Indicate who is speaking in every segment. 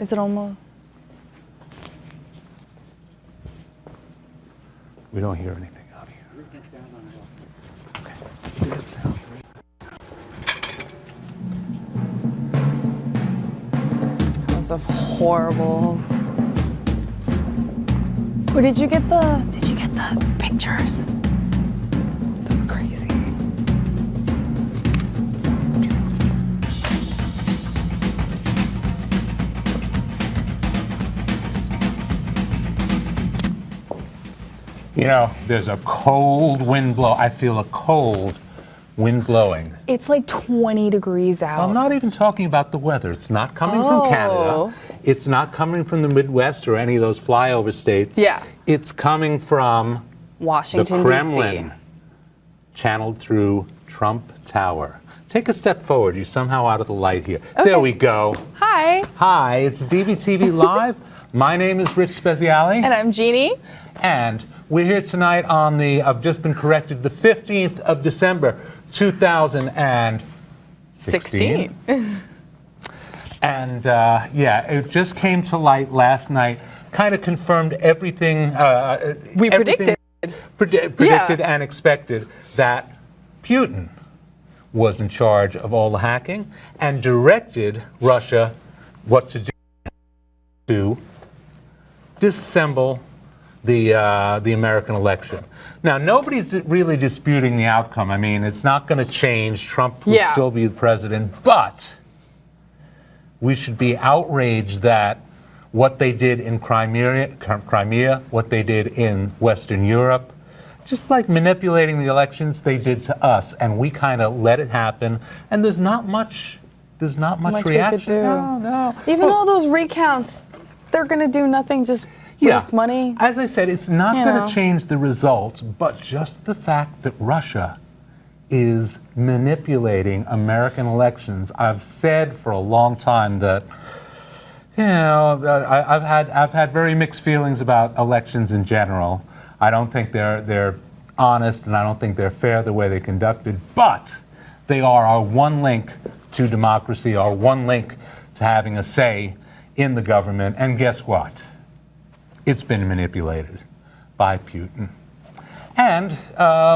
Speaker 1: Is it almost?
Speaker 2: We don't hear anything out here. Okay. Good sound.
Speaker 1: House of Horribles. Or did you get the pictures? They look crazy.
Speaker 2: You know, there's a cold wind blow. I feel a cold wind blowing.
Speaker 1: It's like 20 degrees out.
Speaker 2: I'm not even talking about the weather. It's not coming from Canada. It's not coming from the Midwest or any of those flyover states.
Speaker 1: Yeah.
Speaker 2: It's coming from
Speaker 1: Washington,
Speaker 2: the Kremlin,
Speaker 1: D.C.
Speaker 2: channeled through Trump Tower. Take a step forward. You're somehow out of the light here. Okay. There we go.
Speaker 1: Hi.
Speaker 2: Hi, it's DVTV Live. My name is Rich Speziale.
Speaker 1: And I'm Jeannie. And
Speaker 2: we're here tonight on the, I've just been corrected, the 15th of December, 2016. And yeah, it just came to light last night, kind of confirmed everything.
Speaker 1: We predicted.
Speaker 2: Predicted and expected that Putin was in charge of all the hacking and directed Russia what to do to disassemble the American election. Now, nobody's really disputing the outcome. I mean, it's not going to change. Trump would still be the president, but we should be outraged that what they did in Crimea, what they did in Western Europe, just like manipulating the elections, they did to us, and we kind of let it happen. And there's not much reaction.
Speaker 1: We could do.
Speaker 2: No.
Speaker 1: Even all those recounts, they're going to do nothing. Just waste money.
Speaker 2: As I said, it's not going to change the results, but just the fact that Russia is manipulating American elections. I've said for a long time that, you know, I've had very mixed feelings about elections in general. I don't think they're honest, and I don't think they're fair the way they're conducted, but they are our one link to democracy, our one link to having a say in the government. And guess what? It's been manipulated by Putin. And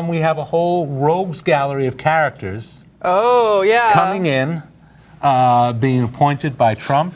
Speaker 2: we have a whole rogues gallery of characters coming in, being appointed by Trump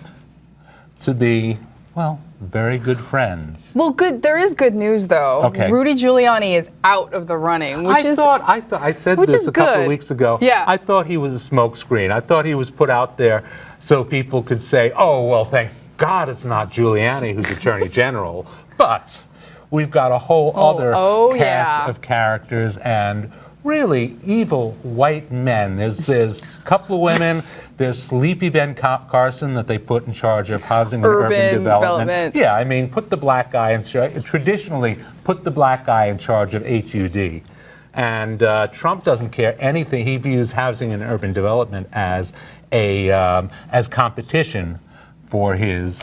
Speaker 2: to be, well, very good friends.
Speaker 1: Well, good. There is good news, though.
Speaker 2: Okay.
Speaker 1: Rudy Giuliani is out of the running, which
Speaker 2: I said this a couple of weeks ago.
Speaker 1: Yeah.
Speaker 2: I thought he was a smokescreen. I thought he was put out there so people could say, oh, well, thank God it's not Giuliani who's Attorney General. But we've got a whole other cast of characters and really evil white men. There's a couple of women. There's Sleepy Ben Carson that they put in charge of housing and urban development. Yeah, I mean, put the black guy in charge. Traditionally, put the black guy in charge of HUD. And Trump doesn't care anything. He views housing and urban development as as competition for his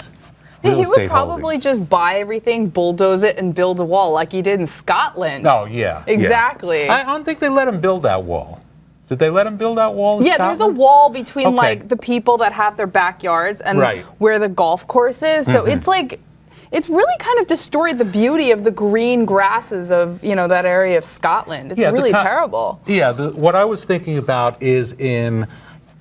Speaker 2: real estate
Speaker 1: he would probably just buy everything, bulldoze it, and build a wall like he did in Scotland.
Speaker 2: Oh, yeah.
Speaker 1: Exactly.
Speaker 2: Yeah. I don't think they let him build that wall. Did they let him build that wall in Scotland?
Speaker 1: There's a wall between like the people that have their backyards and where the golf course is. So it's like, it's really kind of destroyed the beauty of the green grasses of, you know, that area of Scotland. It's really terrible.
Speaker 2: Yeah, what I was thinking about is in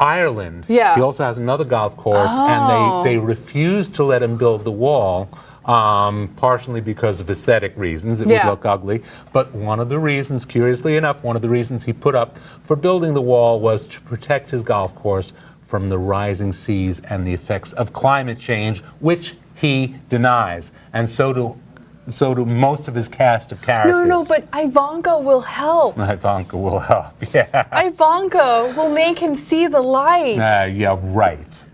Speaker 2: Ireland.
Speaker 1: Yeah.
Speaker 2: He also has another golf course, and they refused to let him build the wall, partially because of aesthetic reasons. It would look ugly. But one of the reasons, curiously enough, one of the reasons he put up for building the wall was to protect his golf course from the rising seas and the effects of climate change, which he denies. And so do most of his cast of characters.
Speaker 1: No, but Ivanka will help.
Speaker 2: Ivanka will help, yeah.
Speaker 1: Ivanka will make him see the light.
Speaker 2: Yeah, right,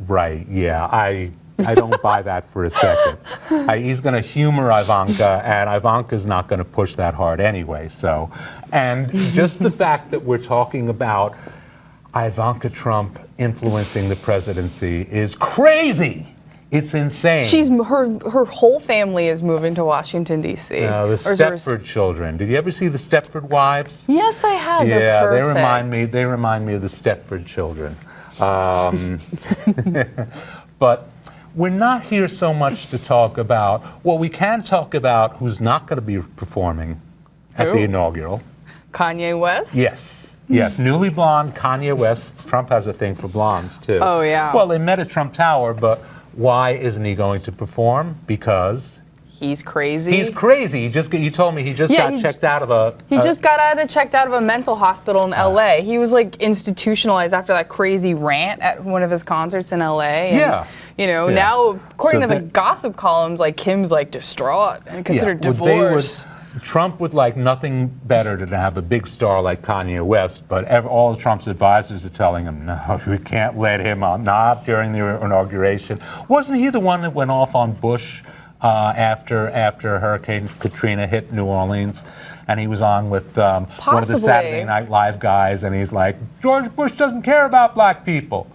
Speaker 2: yeah. I don't buy that for a second. He's going to humor Ivanka, and Ivanka's not going to push that hard anyway, so. And just the fact that we're talking about Ivanka Trump influencing the presidency is crazy. It's insane.
Speaker 1: Her whole family is moving to Washington, D.C.
Speaker 2: The Stepford children. Did you ever see the Stepford Wives?
Speaker 1: Yes, I have.
Speaker 2: Yeah,
Speaker 1: they're perfect.
Speaker 2: They remind me of the Stepford children. But we're not here so much to talk about, well, we can talk about who's not going to be performing at the inaugural.
Speaker 1: Kanye West?
Speaker 2: Yes. Yes, newly blonde Kanye West. Trump has a thing for blondes, too.
Speaker 1: Oh, yeah.
Speaker 2: Well, they met at Trump Tower, but why isn't he going to perform? Because
Speaker 1: he's crazy.
Speaker 2: He's crazy. You told me he just got checked out of a...
Speaker 1: He just got checked out of a mental hospital in L.A. He was like institutionalized after that crazy rant at one of his concerts in L.A. And, you know, now according to the gossip columns, like Kim's like distraught and considered divorce.
Speaker 2: Trump would like nothing better than to have a big star like Kanye West, but all of Trump's advisors are telling him, no, we can't let him on, not during the inauguration. Wasn't he the one that went off on Bush after Hurricane Katrina hit New Orleans? And he was on with one of the Saturday Night Live guys, and he's like, George Bush doesn't care about black people.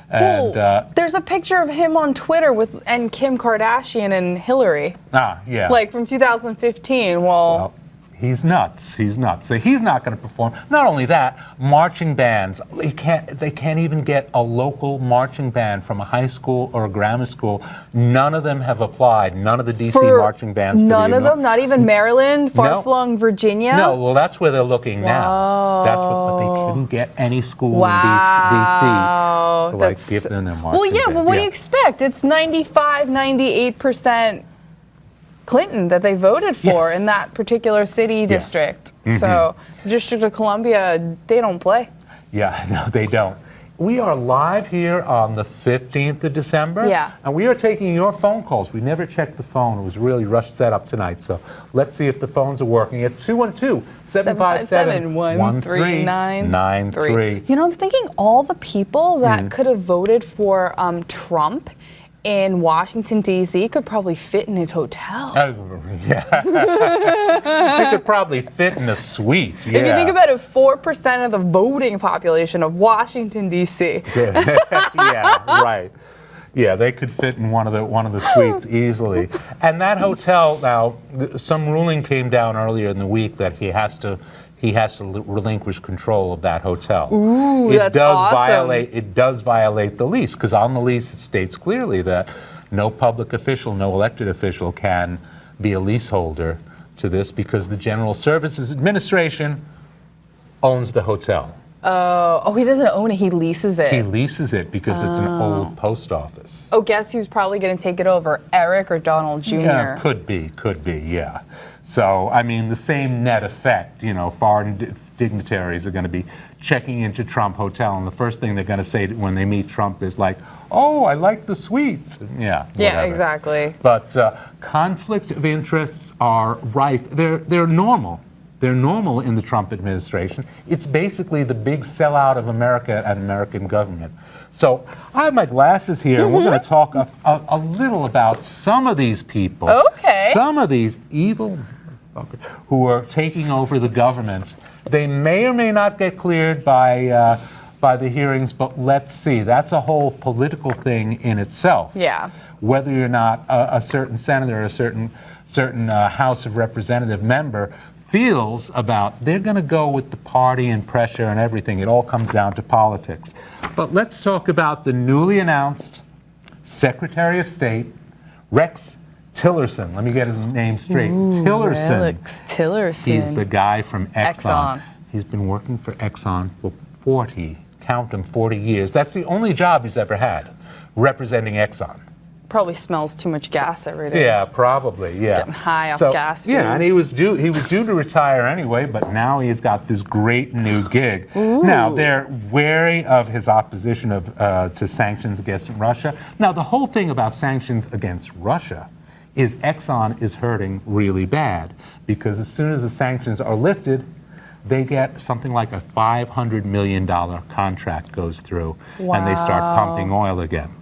Speaker 2: And
Speaker 1: there's a picture of him on Twitter and Kim Kardashian and Hillary.
Speaker 2: Yeah.
Speaker 1: Like from 2015. Well,
Speaker 2: he's nuts. He's nuts. So he's not going to perform. Not only that, marching bands. They can't even get a local marching band from a high school or a grammar school. None of them have applied. None of the D.C. marching bands.
Speaker 1: None of them? Not even Maryland? Far-flung Virginia?
Speaker 2: No. Well, that's where they're looking now. That's but they couldn't get any school in D.C. to give them their marching band.
Speaker 1: Well, what do you expect? It's 95, 98% Clinton that they voted for in that particular city district. So the District of Columbia, they don't play.
Speaker 2: Yeah, no, they don't. We are live here on the 15th of December.
Speaker 1: Yeah.
Speaker 2: And we are taking your phone calls. We never checked the phone. It was really rushed set up tonight. So let's see if the phones are working at 212-757-1393.
Speaker 1: You know, I'm thinking all the people that could have voted for Trump in Washington, D.C. could probably fit in his hotel.
Speaker 2: They could probably fit in a suite.
Speaker 1: If you think about it, 4% of the voting population of Washington, D.C.
Speaker 2: Right. Yeah, they could fit in one of the suites easily. And that hotel, now, some ruling came down earlier in the week that he has to relinquish control of that hotel.
Speaker 1: Ooh, that's awesome.
Speaker 2: It does violate the lease, because on the lease it states clearly that no public official, no elected official can be a leaseholder to this, because the General Services Administration owns the hotel.
Speaker 1: Oh, he doesn't own it, he leases it.
Speaker 2: He leases it because it's an old post office.
Speaker 1: Oh, guess who's probably going to take it over? Eric or Donald Jr.?
Speaker 2: Yeah, could be, yeah. So, I mean, the same net effect, you know, foreign dignitaries are going to be checking into Trump Hotel, and the first thing they're going to say when they meet Trump is like, oh, I like the suite. Yeah,
Speaker 1: exactly.
Speaker 2: But conflict of interests are rife. They're normal. They're normal in the Trump administration. It's basically the big sellout of America and American government. So I have my glasses here, and we're going to talk a little about some of these people.
Speaker 1: Okay.
Speaker 2: Some of these evil who are taking over the government. They may or may not get cleared by the hearings, but let's see. That's a whole political thing in itself.
Speaker 1: Yeah.
Speaker 2: Whether or not a certain senator or a certain House of Representative member feels about, they're going to go with the party and pressure and everything. It all comes down to politics. But let's talk about the newly announced Secretary of State, Rex Tillerson. Let me get his name straight. Tillerson.
Speaker 1: Rex Tillerson.
Speaker 2: He's the guy from Exxon. He's been working for Exxon for 40 years. That's the only job he's ever had, representing Exxon.
Speaker 1: Probably smells too much gas every day.
Speaker 2: Yeah, probably. Yeah.
Speaker 1: Getting high off gas fumes.
Speaker 2: Yeah, and he was due to retire anyway, but now he's got this great new gig. Ooh. Now they're wary of his opposition to sanctions against Russia. Now the whole thing about sanctions against Russia is Exxon is hurting really bad, because as soon as the sanctions are lifted, they get something like a $500 million contract goes through, and they start pumping oil again.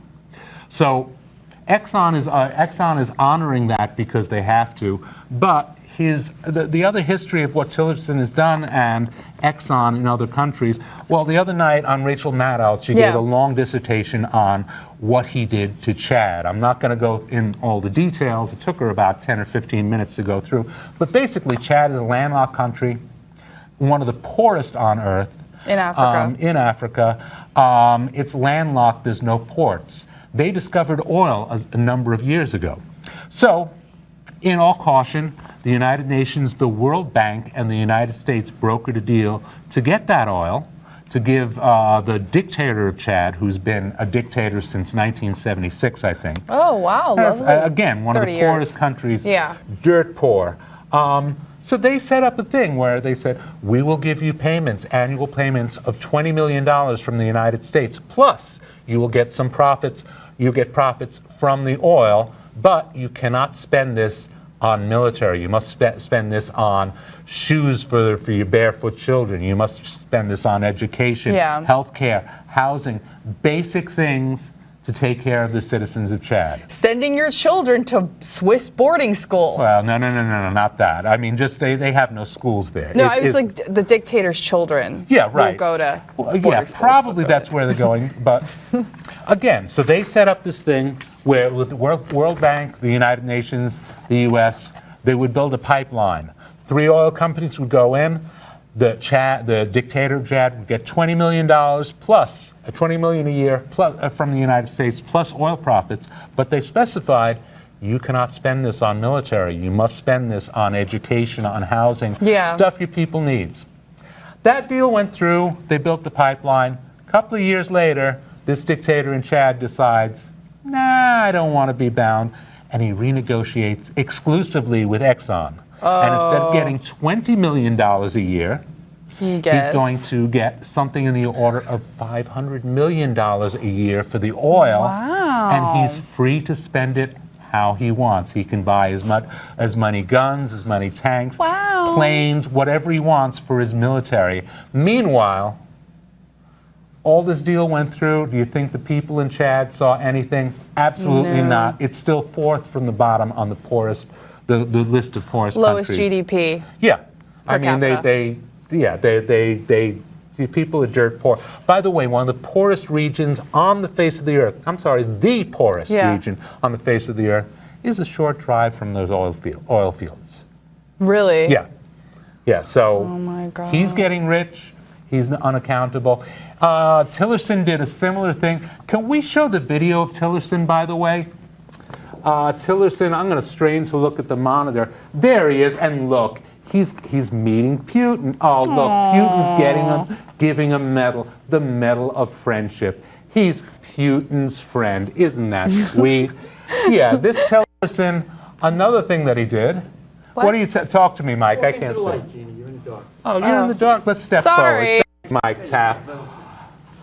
Speaker 2: So Exxon is honoring that because they have to, but the other history of what Tillerson has done and Exxon in other countries, well, the other night on Rachel Maddow, she gave a long dissertation on what he did to Chad. I'm not going to go in all the details. It took her about 10 or 15 minutes to go through. But basically, Chad is a landlocked country, one of the poorest on earth.
Speaker 1: In Africa.
Speaker 2: It's landlocked. There's no ports. They discovered oil a number of years ago. So, in all caution, the United Nations, the World Bank, and the United States brokered a deal to get that oil, to give the dictator of Chad, who's been a dictator since 1976, I think.
Speaker 1: Oh, wow.
Speaker 2: Again, one of the poorest countries, dirt poor. So they set up a thing where they said, we will give you payments, annual payments of $20 million from the United States, plus you will get some profits. You get profits from the oil, but you cannot spend this on military. You must spend this on shoes for your barefoot children. You must spend this on education, healthcare, housing, basic things to take care of the citizens of Chad.
Speaker 1: Sending your children to Swiss boarding school.
Speaker 2: Well, no, not that. I mean, just they have no schools there.
Speaker 1: No, it's like the dictator's children.
Speaker 2: Yeah, right.
Speaker 1: Will go to
Speaker 2: yeah, probably that's where they're going. But again, so they set up this thing where with the World Bank, the United Nations, the U.S., they would build a pipeline. 3 oil companies would go in. The dictator of Chad would get $20 million plus $20 million a year plus, from the United States plus oil profits, but they specified you cannot spend this on military. You must spend this on education, on housing, stuff your people needs. That deal went through. They built the pipeline. A couple of years later, this dictator in Chad decides, nah, I don't want to be bound, and he renegotiates exclusively with Exxon. And instead of getting $20 million a year, he's going to get something in the order of $500 million a year for the oil.
Speaker 1: Wow.
Speaker 2: And he's free to spend it how he wants. He can buy as many guns, as many tanks, planes, whatever he wants for his military. Meanwhile, all this deal went through. Do you think the people in Chad saw anything? Absolutely not. It's still 4th from the bottom on the poorest. The list of poorest
Speaker 1: lowest
Speaker 2: countries.
Speaker 1: GDP.
Speaker 2: Yeah, I mean
Speaker 1: capita.
Speaker 2: the people are dirt poor. By the way, one of the poorest regions on the face of the earth. I'm sorry, the poorest region on the face of the earth is a short drive from those oil fields.
Speaker 1: Really?
Speaker 2: Yeah, yeah. So
Speaker 1: oh my God.
Speaker 2: He's getting rich. He's unaccountable. Tillerson did a similar thing. Can we show the video of Tillerson, by the way? Tillerson, I'm going to strain to look at the monitor. There he is, and look, he's meeting Putin. Oh, look, Putin's giving a medal, the Medal of Friendship. He's Putin's friend. Isn't that sweet? Yeah, this Tillerson, another thing that he did. What do you talk to me, Mike? I can't see.
Speaker 3: Light, Gina. You're in the dark.
Speaker 2: Oh, you're in the dark. Let's step
Speaker 1: Sorry.
Speaker 2: forward. Mike Tapp.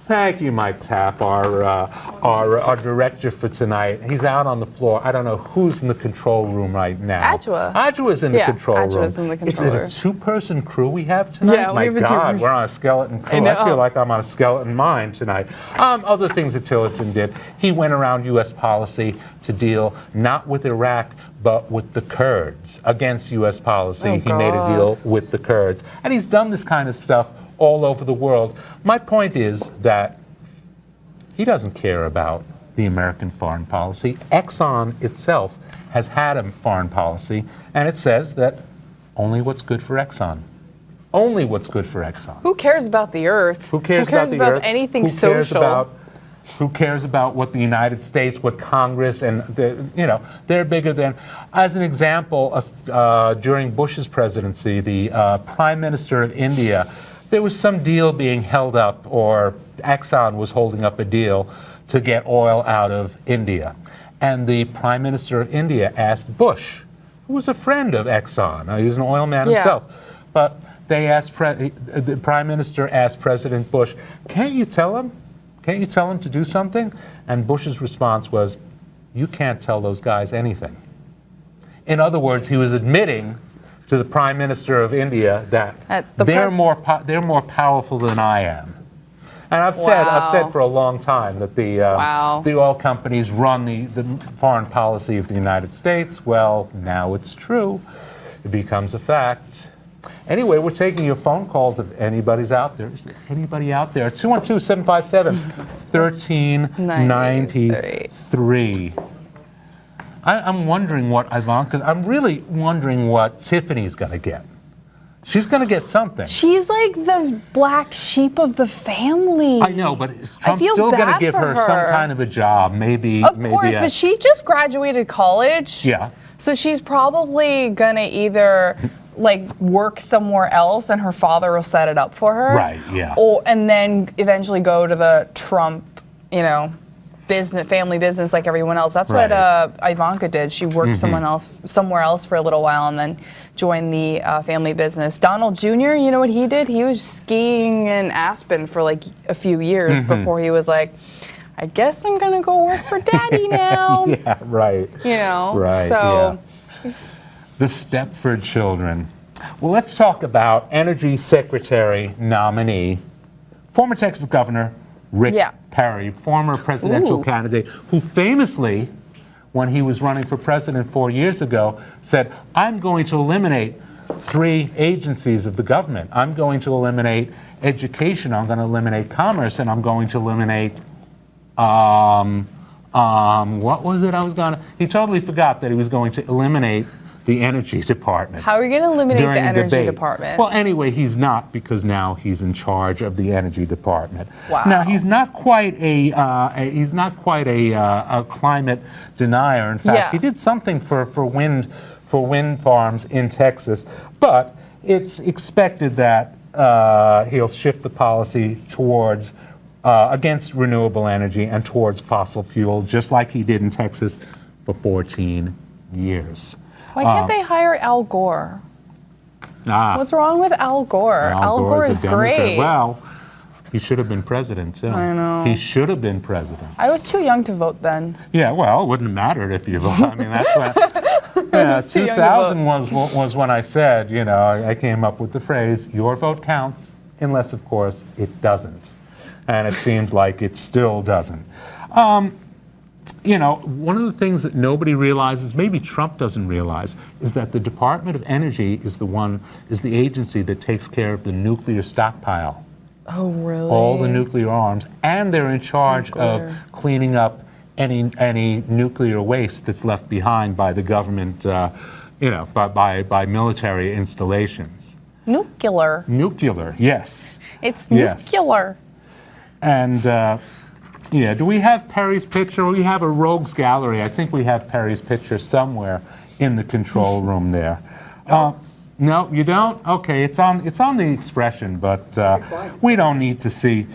Speaker 2: Thank you, Mike Tapp, our director for tonight. He's out on the floor. I don't know who's in the control room right now. Adjua's in the control room.
Speaker 1: Adjua's in the control room.
Speaker 2: Is it a 2-person crew we have tonight?
Speaker 1: Yeah,
Speaker 2: My
Speaker 1: we have
Speaker 2: God, we're on a skeleton crew. I feel like I'm on a skeleton mine tonight. Other things that Tillerson did. He went around U.S. policy to deal not with Iraq, but with the Kurds. Against U.S. policy, he made a deal with the Kurds. And he's done this kind of stuff all over the world. My point is that he doesn't care about the American foreign policy. Exxon itself has had a foreign policy, and it says that only what's good for Exxon. Only what's good for Exxon.
Speaker 1: Who cares about the earth?
Speaker 2: Who cares
Speaker 1: about
Speaker 2: the earth?
Speaker 1: anything social?
Speaker 2: Who cares about what the United States, what Congress, and they're bigger than. As an example, during Bush's presidency, the Prime Minister of India, there was some deal being held up, or Exxon was holding up a deal to get oil out of India. And the Prime Minister of India asked Bush, who was a friend of Exxon, he was an oil man himself, but they asked the Prime Minister asked President Bush, can't you tell him to do something? And Bush's response was, you can't tell those guys anything. In other words, he was admitting to the Prime Minister of India that they're more powerful than I am. And I've said for a long time that the oil companies run the foreign policy of the United States. Well, now it's true. It becomes a fact. Anyway, we're taking your phone calls if anybody's out there. Is there anybody out there? 212-757-1393. I'm wondering what Ivanka, I'm really wondering what Tiffany's going to get. She's going to get something.
Speaker 1: She's like the black sheep of the family.
Speaker 2: I know, but Trump's still going to give her some kind of a job, maybe.
Speaker 1: Of course, but she just graduated college.
Speaker 2: Yeah.
Speaker 1: So she's probably going to either like work somewhere else and her father will set it up for her.
Speaker 2: Right, yeah.
Speaker 1: And then eventually go to the Trump, family business like everyone else. That's what Ivanka did. She worked somewhere else for a little while and then joined the family business. Donald Jr., you know what he did? He was skiing in Aspen for like a few years before he was like, I guess I'm going to go work for daddy now.
Speaker 2: Yeah, right.
Speaker 1: Right. So
Speaker 2: the Stepford children. Well, let's talk about Energy Secretary nominee, former Texas Governor Rick Perry, former presidential candidate, who famously, when he was running for president 4 years ago, said, I'm going to eliminate 3 agencies of the government. I'm going to eliminate education, I'm going to eliminate commerce, and I'm going to eliminate, what was it I was going to, he totally forgot that he was going to eliminate the Energy Department.
Speaker 1: How are you going to eliminate the Energy Department?
Speaker 2: Well, anyway, he's not, because now he's in charge of the Energy Department.
Speaker 1: Wow.
Speaker 2: Now he's not quite a climate denier. In fact, he did something for wind farms in Texas, but it's expected that he'll shift the policy towards against renewable energy and towards fossil fuel, just like he did in Texas for 14 years.
Speaker 1: Why can't they hire Al Gore? What's wrong with Al Gore? Al Gore is great.
Speaker 2: Well, he should have been president, too.
Speaker 1: I know.
Speaker 2: He should have been president.
Speaker 1: I was too young to vote then.
Speaker 2: Yeah, well, it wouldn't have mattered if you voted. I mean, that's what... Yeah, 2000 was when I said, I came up with the phrase, your vote counts, unless, of course, it doesn't. And it seems like it still doesn't. One of the things that nobody realizes, maybe Trump doesn't realize, is that the Department of Energy is the agency that takes care of the nuclear stockpile.
Speaker 1: Oh, really?
Speaker 2: All the nuclear arms, and they're in charge of cleaning up any nuclear waste that's left behind by the government, by military installations.
Speaker 1: Nuclear.
Speaker 2: Nuclear, yes.
Speaker 1: It's nuclear.
Speaker 2: And do we have Perry's picture? We have a rogues gallery. I think we have Perry's picture somewhere in the control room there. No, you don't? Okay, it's on the expression, but we don't need to see.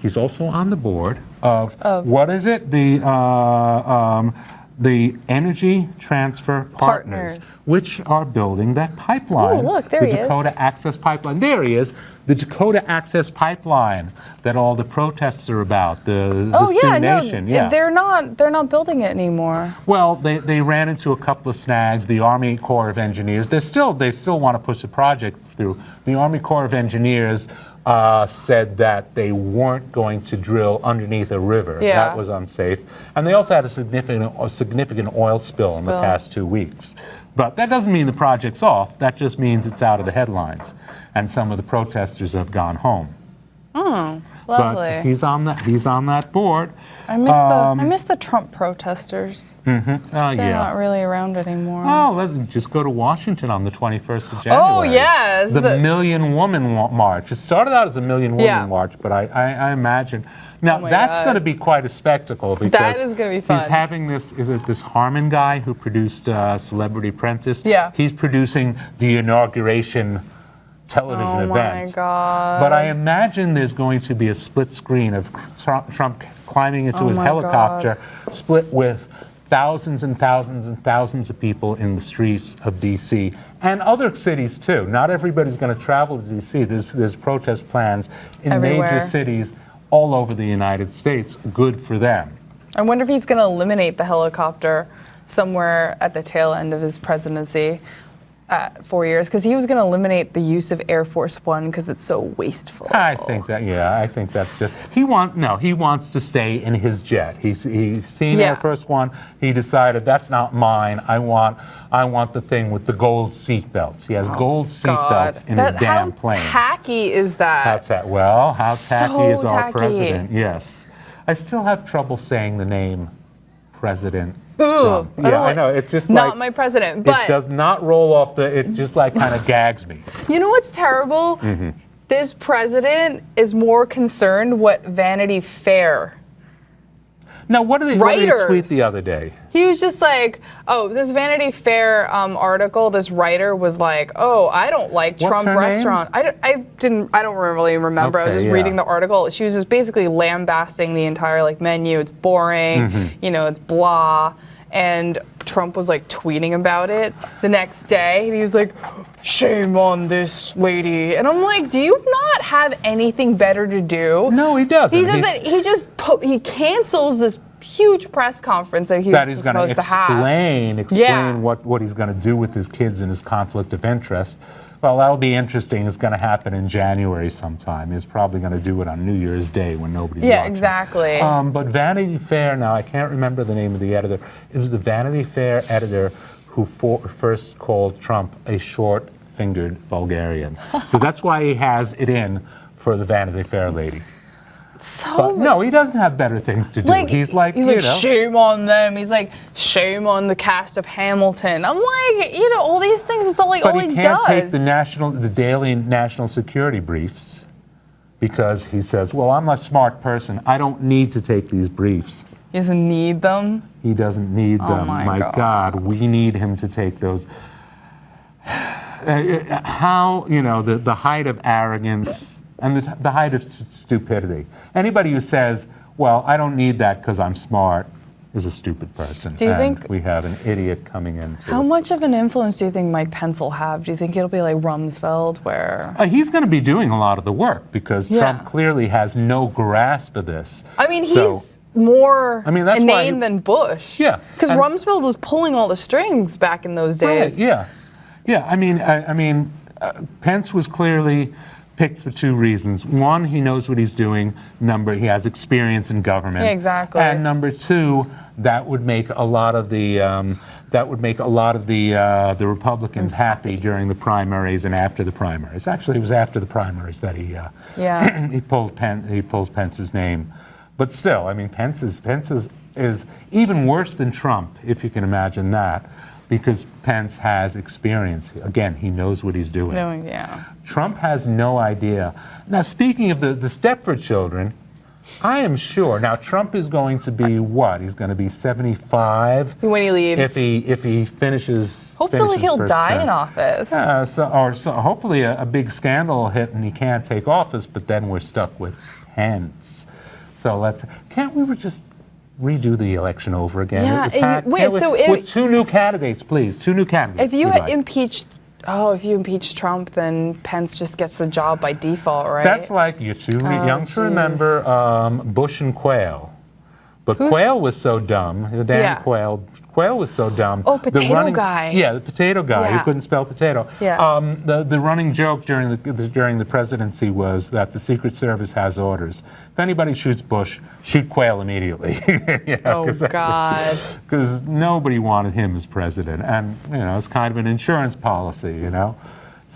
Speaker 2: He's also on the board of what is it? The Energy Transfer Partners, which are building that pipeline.
Speaker 1: Oh, look, there he is.
Speaker 2: The Dakota Access Pipeline. There he is. The Dakota Access Pipeline that all the protests are about. The Sioux Nation.
Speaker 1: Yeah, they're not building it anymore.
Speaker 2: Well, they ran into a couple of snags. The Army Corps of Engineers. They still want to push the project through. The Army Corps of Engineers said that they weren't going to drill underneath a river.
Speaker 1: Yeah.
Speaker 2: That was unsafe. And they also had a significant oil spill in the past 2 weeks. But that doesn't mean the project's off. That just means it's out of the headlines. And some of the protesters have gone home.
Speaker 1: Oh, lovely.
Speaker 2: But he's on that board.
Speaker 1: I miss the Trump protesters. They're not really around anymore.
Speaker 2: Oh, let's just go to Washington on the 21st of January.
Speaker 1: Oh, yes.
Speaker 2: The Million Woman March. It started out as a Million Woman March, but I imagine. Now, that's going to be quite a spectacle because
Speaker 1: that is going to be fun.
Speaker 2: He's having this Harmon guy who produced Celebrity Apprentice.
Speaker 1: Yeah.
Speaker 2: He's producing the inauguration television event.
Speaker 1: Oh my God.
Speaker 2: But I imagine there's going to be a split screen of Trump climbing into his helicopter, split with thousands and thousands and thousands of people in the streets of D.C. and other cities too. Not everybody's going to travel to D.C. There's protest plans in major cities all over the United States. Good for them.
Speaker 1: I wonder if he's going to eliminate the helicopter somewhere at the tail end of his presidency. 4 years, because he was going to eliminate the use of Air Force One because it's so wasteful.
Speaker 2: I think that's just he wants to stay in his jet. He's seen Air Force One. He decided that's not mine. I want the thing with the gold seat belts. He has gold seat belts in his damn plane.
Speaker 1: How tacky is that?
Speaker 2: How tacky is our
Speaker 1: tacky.
Speaker 2: president? Yes, I still have trouble saying the name President
Speaker 1: Ugh,
Speaker 2: Yeah, I know. It's just
Speaker 1: not
Speaker 2: like,
Speaker 1: my president. But
Speaker 2: it does not roll off it just like kind of gags me.
Speaker 1: You know what's terrible? This president is more concerned what Vanity Fair.
Speaker 2: Now, what did they tweet the other day?
Speaker 1: He was just like, oh, this Vanity Fair article, this writer was like, oh, I don't like Trump restaurant. I don't really remember. I was just reading the article. She was just basically lambasting the entire like menu. It's boring, you know, it's blah. And Trump was like tweeting about it the next day. And he's like, shame on this lady. And I'm like, do you not have anything better to do?
Speaker 2: No, he doesn't.
Speaker 1: He doesn't. He cancels this huge press conference that he was supposed to have.
Speaker 2: Explain what he's going to do with his kids and his conflict of interest. Well, that'll be interesting. It's going to happen in January sometime. He's probably going to do it on New Year's Day when nobody's watching.
Speaker 1: Yeah, exactly.
Speaker 2: But Vanity Fair, now I can't remember the name of the editor. It was the Vanity Fair editor who first called Trump a short-fingered vulgarian. So that's why he has it in for the Vanity Fair lady. But no, he doesn't have better things to do. He's like,
Speaker 1: shame on them. He's like, shame on the cast of Hamilton. I'm like, you know, all these things. It's all he does.
Speaker 2: But he can't take the daily national security briefs because he says, well, I'm a smart person. I don't need to take these briefs.
Speaker 1: He doesn't need them.
Speaker 2: He doesn't need them.
Speaker 1: Oh my
Speaker 2: God, we need him to take those. How, you know, the height of arrogance. And the height of stupidity. Anybody who says, well, I don't need that because I'm smart, is a stupid person.
Speaker 1: Do you think
Speaker 2: we have an idiot coming in?
Speaker 1: How much of an influence do you think Mike Pence will have? Do you think it'll be like Rumsfeld where...
Speaker 2: he's going to be doing a lot of the work because Trump clearly has no grasp of this.
Speaker 1: I mean, he's more inane than Bush.
Speaker 2: Yeah.
Speaker 1: Because Rumsfeld was pulling all the strings back in those days.
Speaker 2: Right, yeah. Yeah, I mean, Pence was clearly picked for two reasons. One, he knows what he's doing. He has experience in government.
Speaker 1: Yeah, exactly.
Speaker 2: And number two, that would make a lot of the Republicans happy during the primaries and after the primaries. Actually, it was after the primaries that he pulls Pence's name. But still, I mean, Pence is even worse than Trump, if you can imagine that. Because Pence has experience. Again, he knows what he's doing. Trump has no idea. Now, speaking of the Stepford children, I am sure. Now, Trump is going to be what? He's going to be 75
Speaker 1: when he leaves.
Speaker 2: If he finishes.
Speaker 1: Hopefully, he'll die in office.
Speaker 2: So hopefully a big scandal will hit and he can't take office. But then we're stuck with Pence. So can't we just redo the election over again?
Speaker 1: Yeah.
Speaker 2: With two new candidates, please. Two new candidates.
Speaker 1: If you impeach Trump, then Pence just gets the job by default, right?
Speaker 2: That's like, you're too young to remember Bush and Quayle. But Quayle was so dumb. Quayle was so dumb.
Speaker 1: Oh, potato guy.
Speaker 2: Yeah, the potato guy who couldn't spell potato.
Speaker 1: Yeah.
Speaker 2: The running joke during the presidency was that the Secret Service has orders. If anybody shoots Bush, shoot Quayle immediately.
Speaker 1: Oh, God.
Speaker 2: Because nobody wanted him as president. And, you know, it's kind of an insurance policy, you know.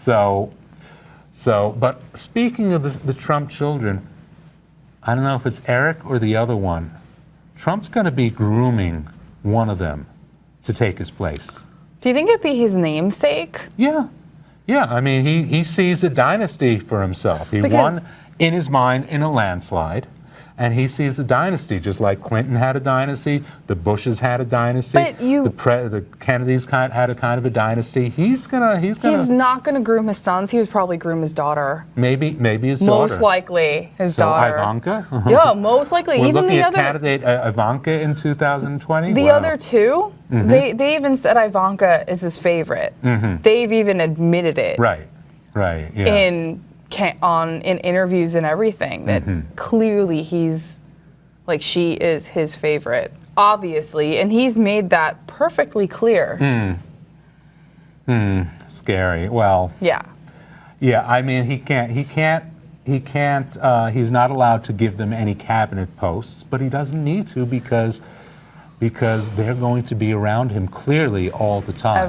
Speaker 2: But speaking of the Trump children, I don't know if it's Eric or the other one. Trump's going to be grooming one of them to take his place.
Speaker 1: Do you think it'd be his namesake?
Speaker 2: Yeah. I mean, he sees a dynasty for himself. He won in his mind in a landslide, and he sees a dynasty, just like Clinton had a dynasty, the Bushes had a dynasty, the Kennedys had a kind of a dynasty. He's not
Speaker 1: gonna groom his sons. He would probably groom his daughter.
Speaker 2: Maybe his daughter.
Speaker 1: Most likely his daughter.
Speaker 2: Ivanka.
Speaker 1: Yeah, most likely.
Speaker 2: We're
Speaker 1: even
Speaker 2: looking
Speaker 1: the
Speaker 2: at
Speaker 1: other
Speaker 2: candidate Ivanka in 2020.
Speaker 1: The other two, they even said Ivanka is his favorite. They've even admitted it.
Speaker 2: Right. Yeah.
Speaker 1: In interviews and everything, that clearly she is his favorite, obviously, and he's made that perfectly clear.
Speaker 2: Scary. Well.
Speaker 1: Yeah.
Speaker 2: I mean, he's not allowed to give them any cabinet posts, but he doesn't need to because they're going to be around him clearly all the time.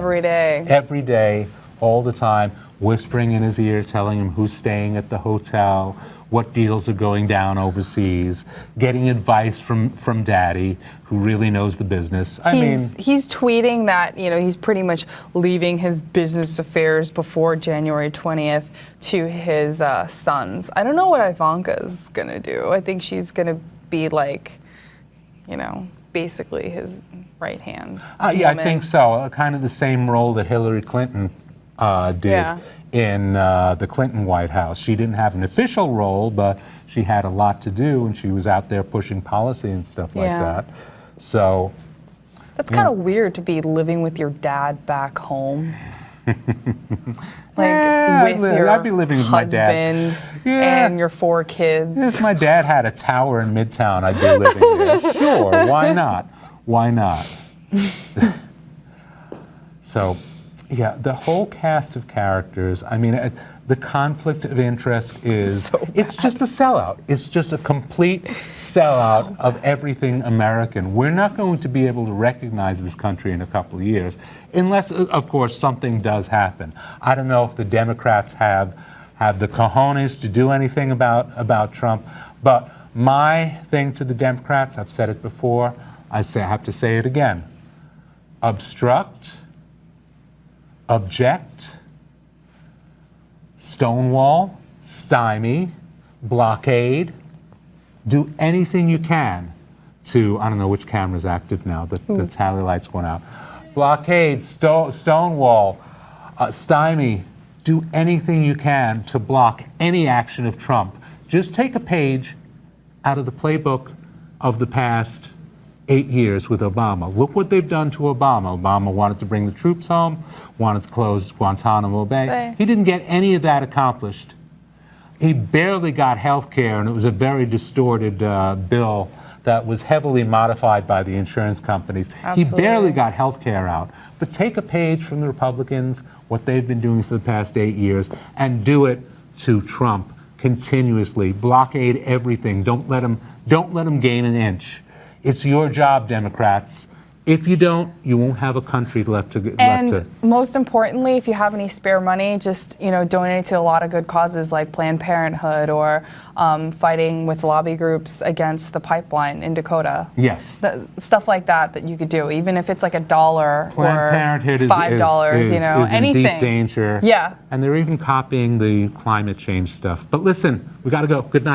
Speaker 1: Every day,
Speaker 2: all the time. whispering in his ear, telling him who's staying at the hotel, what deals are going down overseas, getting advice from daddy, who really knows the business.
Speaker 1: He's tweeting that, he's pretty much leaving his business affairs before January 20th to his sons. I don't know what Ivanka's gonna do. I think she's gonna be like, basically his right hand.
Speaker 2: Yeah, I think so. Kind of the same role that Hillary Clinton did in the Clinton White House. She didn't have an official role, but she had a lot to do, and she was out there pushing policy and stuff like that. So
Speaker 1: that's kind of weird to be living with your dad back home.
Speaker 2: I'd be living with my dad.
Speaker 1: And your 4 kids.
Speaker 2: If my dad had a tower in Midtown, I'd be living there. Sure, why not? Why not? So, yeah, the whole cast of characters, the conflict of interest is, it's just a sellout. It's just a complete sellout of everything American. We're not going to be able to recognize this country in a couple of years, unless, of course, something does happen. I don't know if the Democrats have the cojones to do anything about Trump, but my thing to the Democrats, I've said it before, I have to say it again: obstruct, object, stonewall, stymie, blockade, do anything you can to, I don't know which camera's active now, the tally light's went out. Blockade, stonewall, stymie, do anything you can to block any action of Trump. Just take a page out of the playbook of the past 8 years with Obama. Look what they've done to Obama. Obama wanted to bring the troops home, wanted to close Guantanamo Bay. He didn't get any of that accomplished. He barely got health care, and it was a very distorted bill that was heavily modified by the insurance companies. Absolutely. He barely got health care out. But take a page from the Republicans, what they've been doing for the past 8 years, and do it to Trump continuously. Blockade everything. Don't let him gain an inch. It's your job, Democrats. If you don't, you won't have a country left to.
Speaker 1: And most importantly, if you have any spare money, just donate it to a lot of good causes like Planned Parenthood or fighting with lobby groups against the pipeline in Dakota.
Speaker 2: Yes.
Speaker 1: Stuff like that you could do, even if it's like $1
Speaker 2: Planned
Speaker 1: or
Speaker 2: Parenthood
Speaker 1: $5,
Speaker 2: is
Speaker 1: anything.
Speaker 2: In deep danger.
Speaker 1: Yeah.
Speaker 2: And they're even copying the climate change stuff. But listen, we got to go. Good night.